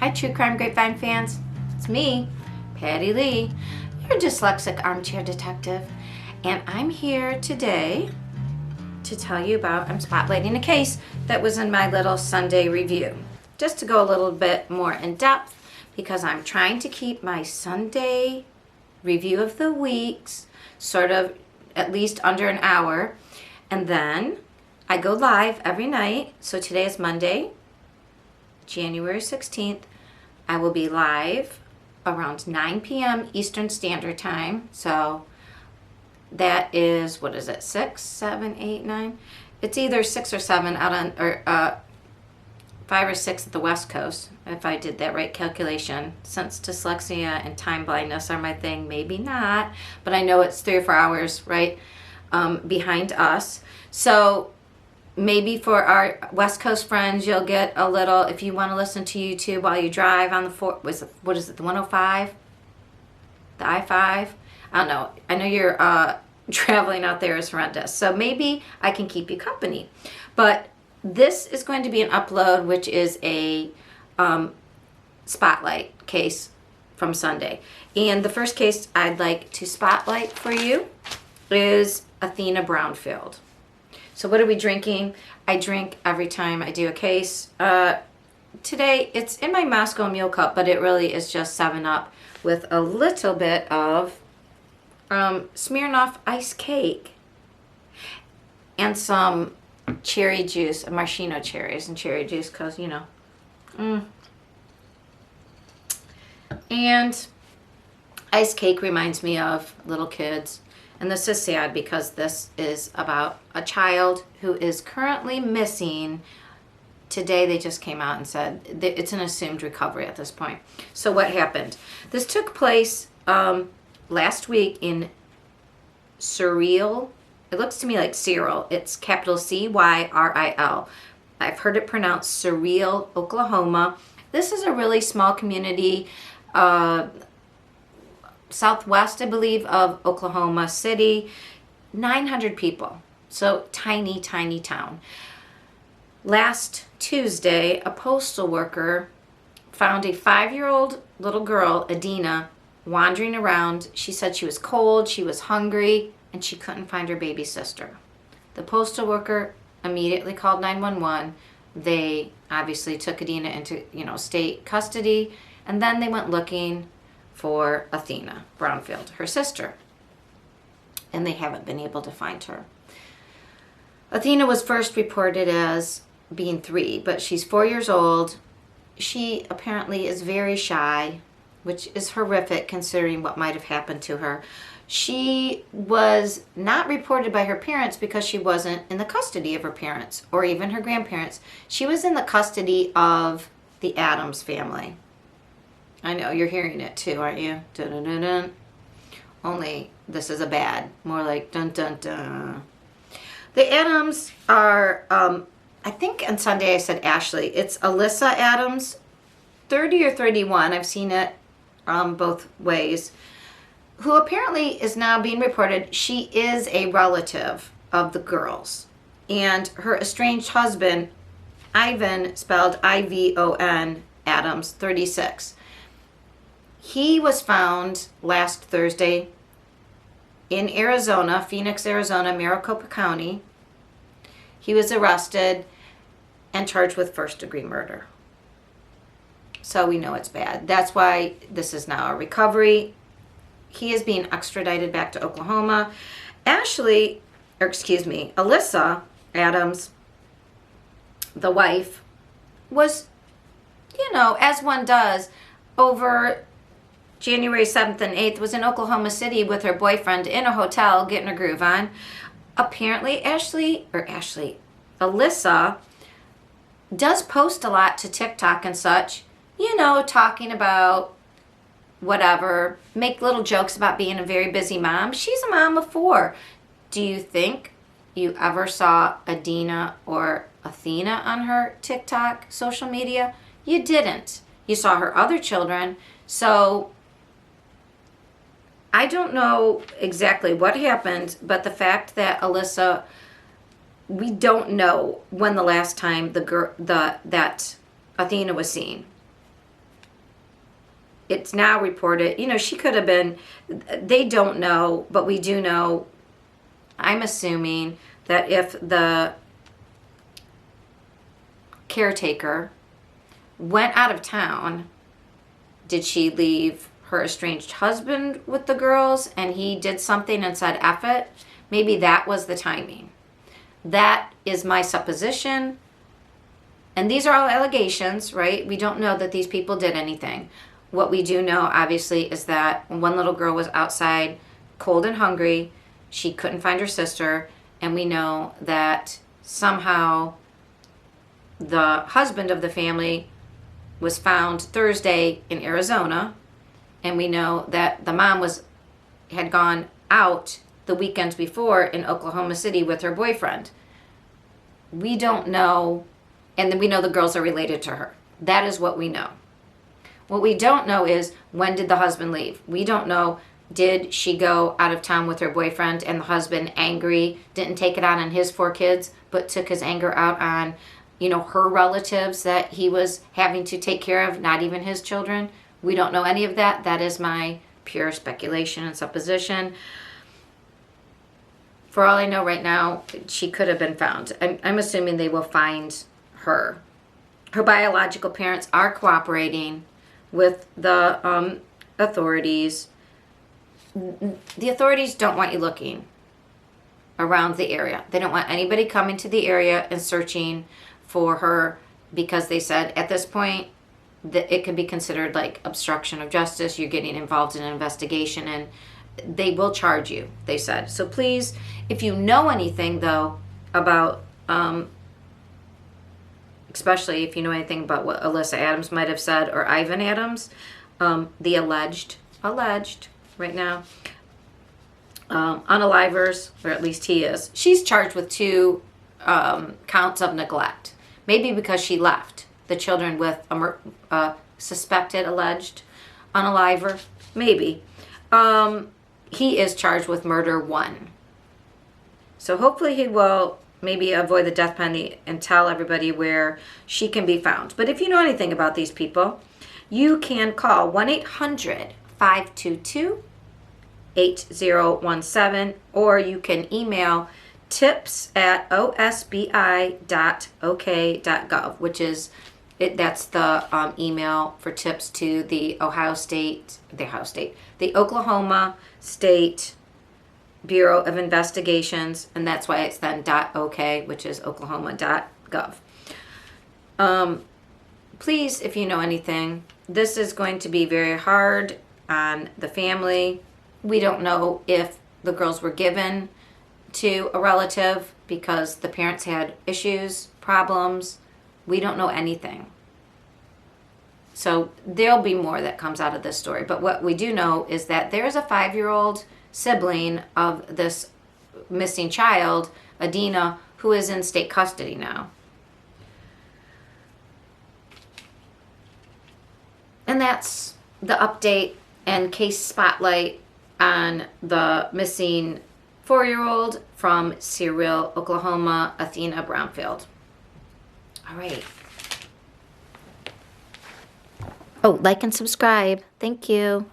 Hi, True Crime Grapevine fans. It's me, Patty Lee, your dyslexic armchair detective. And I'm here today to tell you about, I'm spotlighting a case that was in my little Sunday review. Just to go a little bit more in depth, because I'm trying to keep my Sunday review of the weeks sort of at least under an hour. And then I go live every night. So today is Monday, January 16th. I will be live around 9 p.m. Eastern Standard Time. So that is, what is it, 6, 7, 8, 9? It's either 6 or 7 out on, or 5 or 6 at the West Coast, if I did that right calculation. Since dyslexia and time blindness are my thing, maybe not, but I know it's 3 or 4 hours, right, behind us. So maybe for our West Coast friends, you'll get a little, if you want to listen to YouTube while you drive on the, what is it, the 105? The I-5? I don't know. I know you're traveling out there is horrendous. So maybe I can keep you company. But this is going to be an upload, which is a spotlight case from Sunday. And the first case I'd like to spotlight for you is Athena Brownfield. So what are we drinking? I drink every time I do a case. Today, it's in my Moscow Mule cup, but it really is just 7-Up with a little bit of Smirnoff ice cake and some cherry juice, maraschino cherries and cherry juice, because, you know. And ice cake reminds me of little kids. And this is sad because this is about a child who is currently missing. Today they just came out and said it's an assumed recovery at this point. So what happened? This took place last week in Cyril. It looks to me like Cyril. It's capital Cyril. I've heard it pronounced Cyril, Oklahoma. This is a really small community, southwest, I believe, of Oklahoma City. 900 people. So tiny, tiny town. Last Tuesday, a postal worker found a 5-year-old little girl, Athena, wandering around. She said she was cold, she was hungry, and she couldn't find her baby sister. The postal worker immediately called 911. They obviously took Athena into, state custody, and then they went looking for Athena Brownfield, her sister. And they haven't been able to find her. Athena was first reported as being 3, but she's 4 years old. She apparently is very shy, which is horrific considering what might have happened to her. She was not reported by her parents because she wasn't in the custody of her parents or even her grandparents. She was in the custody of the Addams family. I know, you're hearing it too, aren't you? Dun, dun, dun, dun. Only this is a bad, more like dun dun dun. The Addams are, I think on Sunday I said Ashley. It's Alyssa Addams, 30 or 31. I've seen it both ways. Who apparently is now being reported. She is a relative of the girls. And her estranged husband, Ivan, spelled I-V-O-N, Addams, 36. He was found last Thursday in Arizona, Phoenix, Arizona, Maricopa County. He was arrested and charged with first-degree murder. So we know it's bad. That's why this is now a recovery. He is being extradited back to Oklahoma. Alyssa Addams, the wife, was, as one does, over January 7th and 8th, was in Oklahoma City with her boyfriend in a hotel getting her groove on. Apparently, Alyssa does post a lot to TikTok and such, talking about whatever, make little jokes about being a very busy mom. She's a mom of 4. Do you think you ever saw Athena or Athena on her TikTok social media? You didn't. You saw her other children. So I don't know exactly what happened, but the fact that Alyssa, we don't know when the last time that Athena was seen. it's now reported, she could have been, they don't know, but we do know, I'm assuming that if the caretaker went out of town, did she leave her estranged husband with the girls and he did something and said F it? Maybe that was the timing. That is my supposition. And these are all allegations, right? We don't know that these people did anything. What we do know, obviously, is that one little girl was outside cold and hungry. She couldn't find her sister. And we know that somehow the husband of the family was found Thursday in Arizona. And we know that the mom had gone out the weekends before in Oklahoma City with her boyfriend. We don't know, and then we know the girls are related to her. That is what we know. What we don't know is, when did the husband leave? We don't know, did she go out of town with her boyfriend and the husband, angry, didn't take it out on his 4 kids, but took his anger out on, her relatives that he was having to take care of, not even his children? We don't know any of that. That is my pure speculation and supposition. For all I know right now, she could have been found. I'm assuming they will find her. Her biological parents are cooperating with the authorities. The authorities don't want you looking around the area. They don't want anybody coming to the area and searching for her, because they said at this point that it could be considered like obstruction of justice. You're getting involved in an investigation and they will charge you, they said. So please, if you know anything though about, especially if you know anything about what Alyssa Adams might have said, or Ivan Adams, the alleged right now, unalivers, or at least he is. She's charged with 2 counts of neglect. Maybe because she left the children with a suspected, alleged unaliver. Maybe. He is charged with murder 1. So hopefully he will maybe avoid the death penalty and tell everybody where she can be found. But if you know anything about these people, you can call 1-800-522-8017, or you can email tips@osbi.ok.gov, which is that's the email for tips to the Oklahoma State Bureau of Investigations, and that's why it's then .ok, which is oklahoma.gov. Please, if you know anything, this is going to be very hard on the family. We don't know if the girls were given to a relative because the parents had issues, problems. We don't know anything. So there'll be more that comes out of this story. But what we do know is that there's a 5-year-old sibling of this missing child, Athena, who is in state custody now. And that's the update and case spotlight on the missing 4-year-old from Cereal, Oklahoma, Athena Brownfield. All right. Oh, like and subscribe. Thank you.